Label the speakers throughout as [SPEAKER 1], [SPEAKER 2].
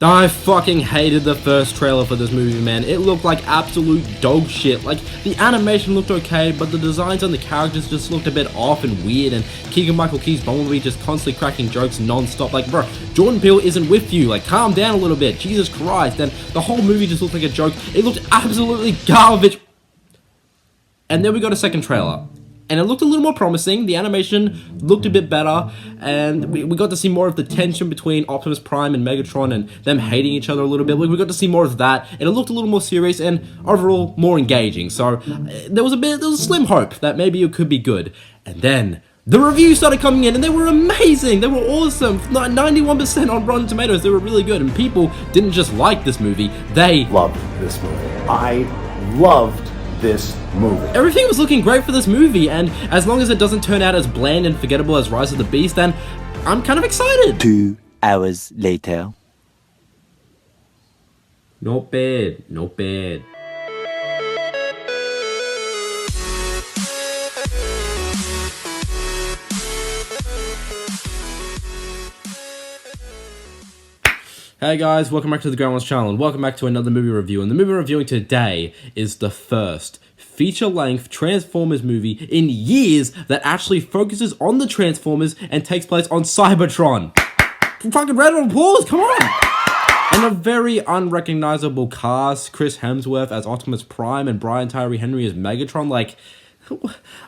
[SPEAKER 1] I fucking hated the first trailer for this movie, man. It looked like absolute dog shit. Like, the animation looked okay, but the designs on the characters just looked a bit off and weird, and Keegan-Michael Key's Bumblebee just constantly cracking jokes non-stop. Like, bro, Jordan Peele isn't with you. Like, calm down a little bit. Jesus Christ. And the whole movie just looked like a joke. It looked absolutely garbage. And then we got a second trailer. And it looked a little more promising. The animation looked a bit better, and we got to see more of the tension between Optimus Prime and Megatron and them hating each other a little bit. We got to see more of that, and it looked a little more serious and overall more engaging. So there was a slim hope that maybe it could be good. And then the reviews started coming in, and they were amazing. They were awesome. 91% on Rotten Tomatoes. They were really good, and people didn't just like this movie. They
[SPEAKER 2] loved this movie. I loved this movie.
[SPEAKER 1] Everything was looking great for this movie, and as long as it doesn't turn out as bland and forgettable as Rise of the Beast, then I'm kind of excited.
[SPEAKER 3] 2 hours later.
[SPEAKER 1] Not bad, not bad. Hey guys, welcome back to the Ground Ones channel, and welcome back to another movie review. And the movie we're reviewing today is the first feature-length Transformers movie in years that actually focuses on the Transformers and takes place on Cybertron. Fucking round of applause, come on! And a very unrecognizable cast: Chris Hemsworth as Optimus Prime and Brian Tyree Henry as Megatron. Like,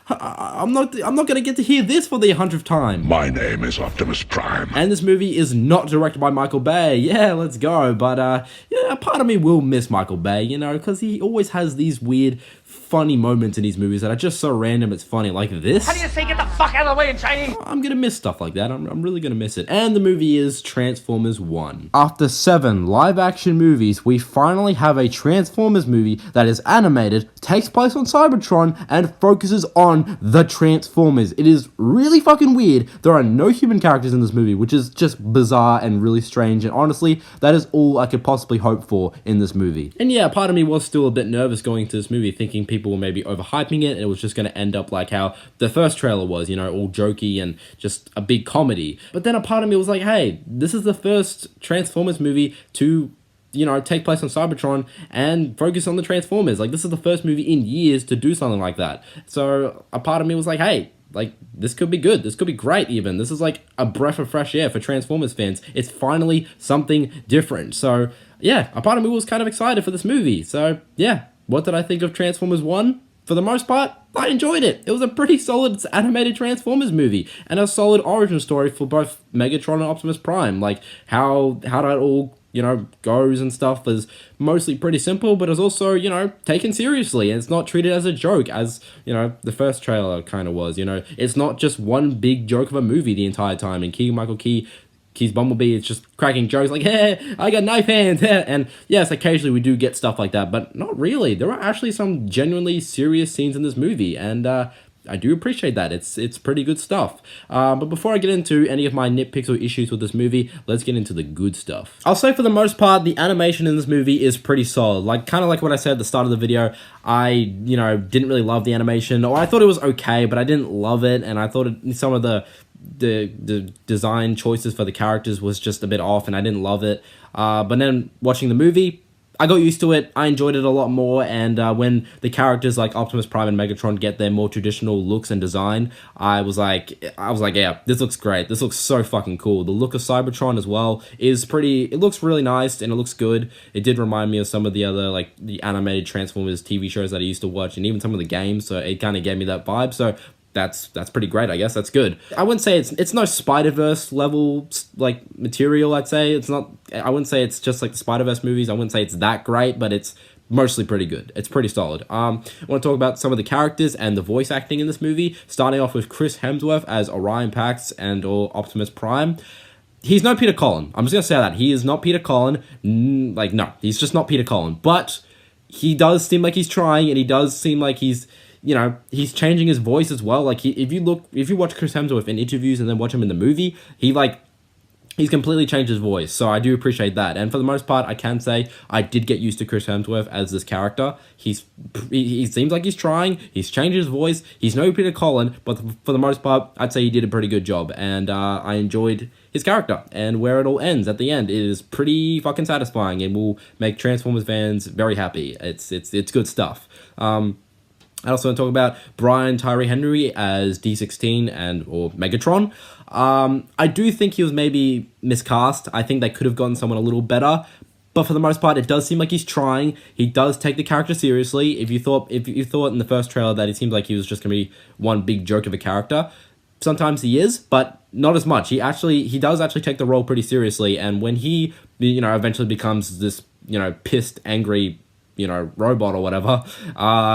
[SPEAKER 1] I'm not gonna get to hear this for the 100th time.
[SPEAKER 4] My name is Optimus Prime.
[SPEAKER 1] And this movie is not directed by Michael Bay. Yeah, let's go. But yeah, part of me will miss Michael Bay, you know, because he always has these weird, funny moments in these movies that are just so random it's funny. Like this.
[SPEAKER 5] How do you say get the fuck out of the way in Chinese?
[SPEAKER 1] I'm gonna miss stuff like that. I'm really gonna miss it. And the movie is Transformers 1. After 7 live-action movies, we finally have a Transformers movie that is animated, takes place on Cybertron, and focuses on the Transformers. It is really fucking weird. There are no human characters in this movie, which is just bizarre and really strange, and honestly, that is all I could possibly hope for in this movie. And yeah, part of me was still a bit nervous going into this movie, thinking people were maybe overhyping it, and it was just going to end up like how the first trailer was, you know, all jokey and just a big comedy. But then a part of me was like, hey, this is the first Transformers movie to, you know, take place on Cybertron and focus on the Transformers. Like, this is the first movie in years to do something like that. So a part of me was like, hey, like, this could be good. This could be great even. This is like a breath of fresh air for Transformers fans. It's finally something different. So yeah, a part of me was kind of excited for this movie. So yeah, what did I think of Transformers 1? For the most part, I enjoyed it. It was a pretty solid animated Transformers movie, and a solid origin story for both Megatron and Optimus Prime. Like, how that all, you know, goes and stuff is mostly pretty simple, but it's also, you know, taken seriously, and it's not treated as a joke, as, you know, the first trailer kind of was, you know. It's not just one big joke of a movie the entire time, and Keegan-Michael Key's Bumblebee is just cracking jokes like, hey, I got knife hands, and yes, occasionally we do get stuff like that, but not really. There are actually some genuinely serious scenes in this movie, and I do appreciate that. It's pretty good stuff. But before I get into any of my nitpicks or issues with this movie, let's get into the good stuff. I'll say for the most part, the animation in this movie is pretty solid. Like, kind of like what I said at the start of the video, I, you know, didn't really love the animation, or I thought it was okay, but I didn't love it, and I thought some of the design choices for the characters was just a bit off, and I didn't love it. But then watching the movie, I got used to it. I enjoyed it a lot more, and when the characters like Optimus Prime and Megatron get their more traditional looks and design, I was like, yeah, this looks great. This looks so fucking cool. The look of Cybertron as well is pretty. It looks really nice and it looks good. It did remind me of some of the other, like, the animated Transformers TV shows that I used to watch, and even some of the games. So it kind of gave me that vibe. So that's pretty great, I guess. That's good. I wouldn't say it's no Spider-Verse level, like, material, I'd say. It's not, I wouldn't say it's just like the Spider-Verse movies. I wouldn't say it's that great, but it's mostly pretty good. It's pretty solid. I want to talk about some of the characters and the voice acting in this movie, starting off with Chris Hemsworth as Orion Pax and or Optimus Prime. He's no Peter Cullen. I'm just going to say that. He is not Peter Cullen. Like, no, he's just not Peter Cullen. But he does seem like he's trying, and he does seem like he's, you know, he's changing his voice as well. Like, if you watch Chris Hemsworth in interviews and then watch him in the movie, he's completely changed his voice. So I do appreciate that. And for the most part, I can say I did get used to Chris Hemsworth as this character. He seems like he's trying. He's changed his voice. He's no Peter Cullen, but for the most part, I'd say he did a pretty good job. And I enjoyed his character and where it all ends at the end is pretty fucking satisfying and will make Transformers fans very happy. It's good stuff. I also want to talk about Brian Tyree Henry as D16 or Megatron. I do think he was maybe miscast. I think they could have gotten someone a little better. But for the most part, it does seem like he's trying. He does take the character seriously. If you thought in the first trailer that it seemed like he was just going to be one big joke of a character, sometimes he is, but not as much. He does actually take the role pretty seriously. And when he, eventually becomes this, pissed, angry, robot or whatever,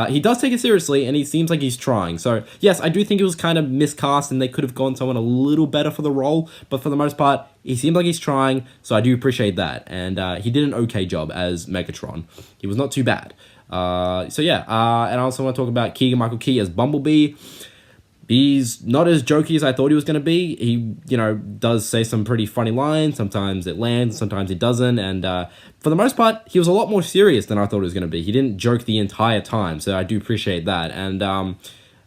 [SPEAKER 1] he does take it seriously and he seems like he's trying. So yes, I do think it was kind of miscast and they could have gone someone a little better for the role, but for the most part, he seemed like he's trying, so I do appreciate that. And he did an okay job as Megatron. He was not too bad. And I also want to talk about Keegan-Michael Key as Bumblebee. He's not as jokey as I thought he was going to be. He, does say some pretty funny lines. Sometimes it lands, sometimes it doesn't. And for the most part, he was a lot more serious than I thought he was going to be. He didn't joke the entire time, so I do appreciate that. And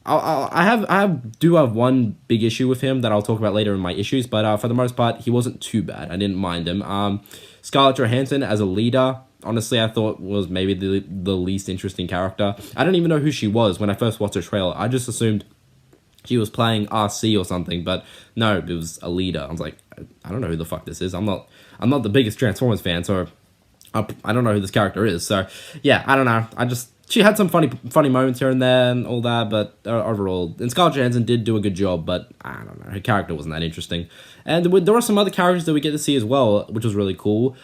[SPEAKER 1] I do have one big issue with him that I'll talk about later in my issues. But for the most part, he wasn't too bad. I didn't mind him. Scarlett Johansson as a leader, honestly, I thought was maybe the least interesting character. I don't even know who she was when I first watched the trailer. I just assumed she was playing RC or something, but no, it was a leader. I was like, I don't know who the fuck this is. I'm not the biggest Transformers fan, so I don't know who this character is. So yeah, I don't know. She had some funny moments here and there and all that, but overall, and Scarlett Johansson did do a good job, but I don't know, her character wasn't that interesting. And there were some other characters that we get to see as well, which was really cool.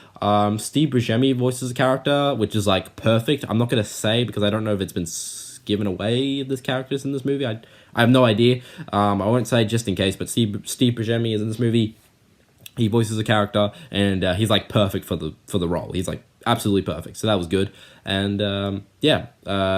[SPEAKER 1] Steve Buscemi voices a character, which is like perfect. I'm not gonna say because I don't know if it's been given away this character's in this movie. I have no idea. I won't say just in case, but Steve Buscemi is in this movie. He voices a character, and he's like perfect for the role. He's like absolutely perfect. So that was good. And the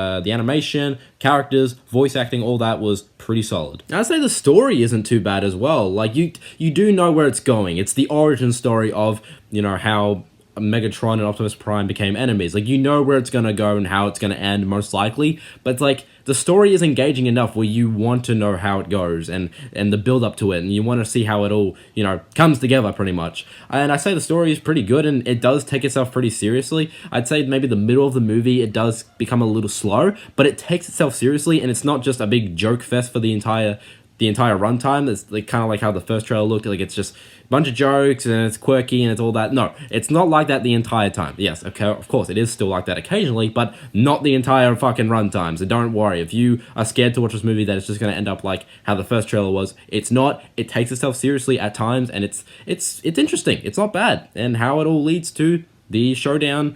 [SPEAKER 1] animation, characters, voice acting, all that was pretty solid. I'd say the story isn't too bad as well. Like you do know where it's going. It's the origin story of how Megatron and Optimus Prime became enemies. Like, you know where it's gonna go and how it's gonna end, most likely, but it's like, the story is engaging enough where you want to know how it goes and the build up to it, and you want to see how it all, comes together pretty much. And I say the story is pretty good, and it does take itself pretty seriously. I'd say maybe the middle of the movie, it does become a little slow, but it takes itself seriously, and it's not just a big joke fest for the entire runtime. It's like kind of like how the first trailer looked. Like, it's just a bunch of jokes and it's quirky and it's all that. No, it's not like that the entire time. Yes, okay, of course, it is still like that occasionally, but not the entire fucking runtime. So don't worry. If you are scared to watch this movie that it's just going to end up like how the first trailer was, it's not. It takes itself seriously at times, and it's interesting. It's not bad. And how it all leads to the showdown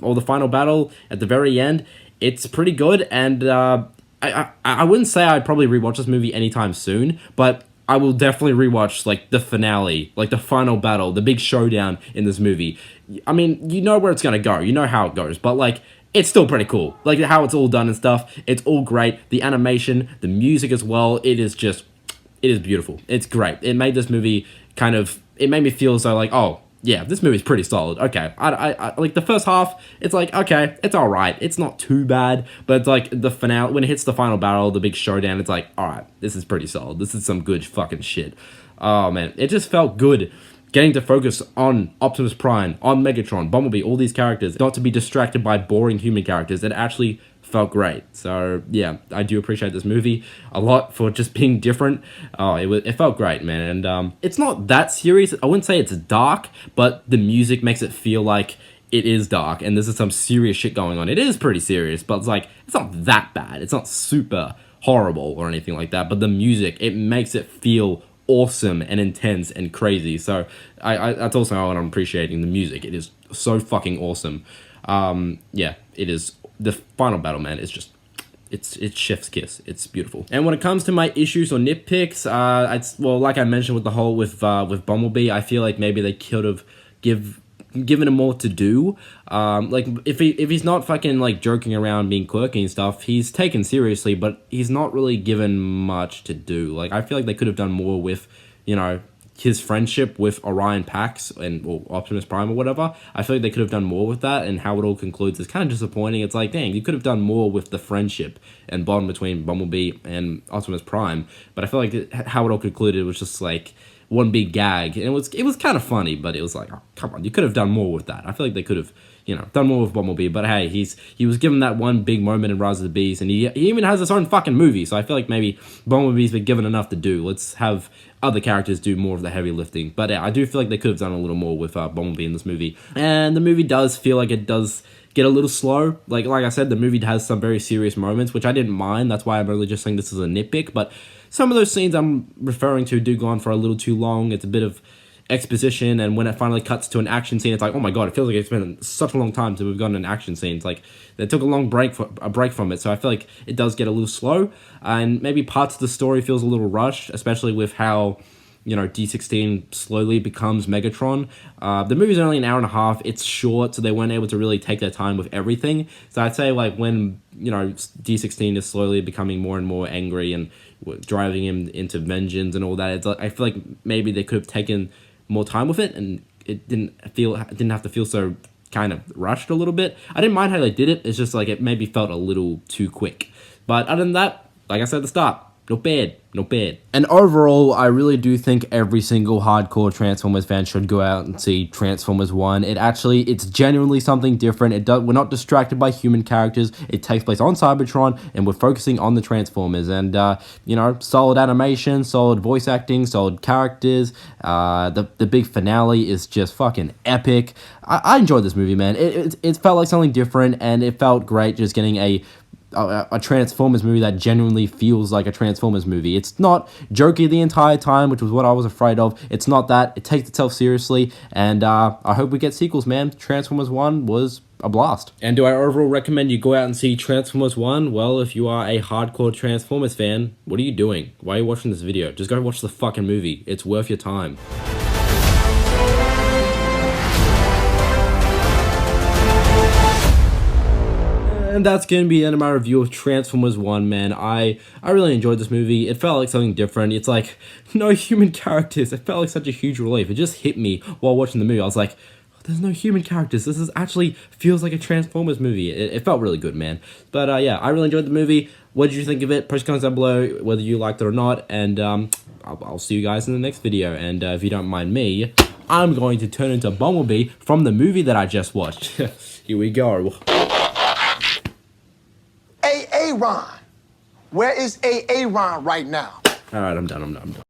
[SPEAKER 1] or the final battle at the very end, it's pretty good. And I wouldn't say I'd probably rewatch this movie anytime soon, but I will definitely rewatch like the finale, like the final battle, the big showdown in this movie. I mean, you know where it's gonna go, you know how it goes, but like, it's still pretty cool. Like, how it's all done and stuff, it's all great. The animation, the music as well, it is beautiful. It's great. It made this movie it made me feel as though like, oh, yeah, this movie's pretty solid. Okay, I like the first half. It's like, okay, it's all right. It's not too bad, but it's like the finale when it hits the final battle, the big showdown. It's like, all right, this is pretty solid. This is some good fucking shit. Oh man, it just felt good getting to focus on Optimus Prime, on Megatron, Bumblebee, all these characters, not to be distracted by boring human characters. It actually felt great. So yeah, I do appreciate this movie a lot for just being different. Oh, it felt great, man. And it's not that serious. I wouldn't say it's dark, but the music makes it feel like it is dark and this is some serious shit going on. It is pretty serious, but it's like, it's not that bad. It's not super horrible or anything like that, but the music, it makes it feel awesome and intense and crazy. So I that's also how I'm appreciating the music. It is so fucking awesome. Yeah, it is. The final battle, man, is just, it's chef's kiss. It's beautiful. And when it comes to my issues or nitpicks, like I mentioned with the whole with Bumblebee, I feel like maybe they could have given him more to do. Like if he's not fucking like joking around being quirky and stuff, he's taken seriously, but he's not really given much to do. Like, I feel like they could have done more with, his friendship with Orion Pax or Optimus Prime or whatever. I feel like they could have done more with that, and how it all concludes is kind of disappointing. It's like, dang, you could have done more with the friendship and bond between Bumblebee and Optimus Prime, but I feel like how it all concluded was just like, one big gag, and it was kind of funny, but it was like, oh, come on, you could have done more with that. I feel like they could have, done more with Bumblebee, but hey, he was given that one big moment in Rise of the Beast, and he even has his own fucking movie, so I feel like maybe Bumblebee's been given enough to do. Let's have other characters do more of the heavy lifting. But yeah, I do feel like they could have done a little more with Bumblebee in this movie, and the movie does feel like it does get a little slow. Like I said, the movie has some very serious moments, which I didn't mind. That's why I'm really just saying this is a nitpick, but some of those scenes I'm referring to do go on for a little too long. It's a bit of exposition, and when it finally cuts to an action scene, it's like, oh my god, it feels like it's been such a long time since we've gotten an action scene. It's like they took a break from it, so I feel like it does get a little slow, and maybe parts of the story feels a little rushed, especially with how D16 slowly becomes Megatron. The movie's only an hour and a half. It's short, so they weren't able to really take their time with everything. So I'd say like when D16 is slowly becoming more and more angry and driving him into vengeance and all that, it's like, I feel like maybe they could have taken more time with it, and it didn't have to feel so kind of rushed a little bit. I didn't mind how they did it. It's just like it maybe felt a little too quick. But other than that, like I said at the start, not bad. And overall, I really do think every single hardcore Transformers fan should go out and see Transformers 1. It's genuinely something different. We're not distracted by human characters. It takes place on Cybertron, and we're focusing on the Transformers. And, solid animation, solid voice acting, solid characters. The big finale is just fucking epic. I enjoyed this movie, man. It felt like something different, and it felt great just getting a Transformers movie that genuinely feels like a Transformers movie. It's not jokey the entire time, which was what I was afraid of. It's not that. It takes itself seriously, and I hope we get sequels, man. Transformers 1 was a blast. And do I overall recommend you go out and see Transformers 1? Well, if you are a hardcore Transformers fan, what are you doing? Why are you watching this video? Just go watch the fucking movie. It's worth your time. And that's going to be the end of my review of Transformers 1, man. I really enjoyed this movie. It felt like something different. It's like, no human characters. It felt like such a huge relief. It just hit me while watching the movie. I was like, there's no human characters. This is actually feels like a Transformers movie. It felt really good, man. But yeah, I really enjoyed the movie. What did you think of it? Press comments down below whether you liked it or not. And I'll see you guys in the next video. And if you don't mind me, I'm going to turn into Bumblebee from the movie that I just watched. Here we go.
[SPEAKER 6] Ron. Where is Ron right now?
[SPEAKER 1] All right, I'm done.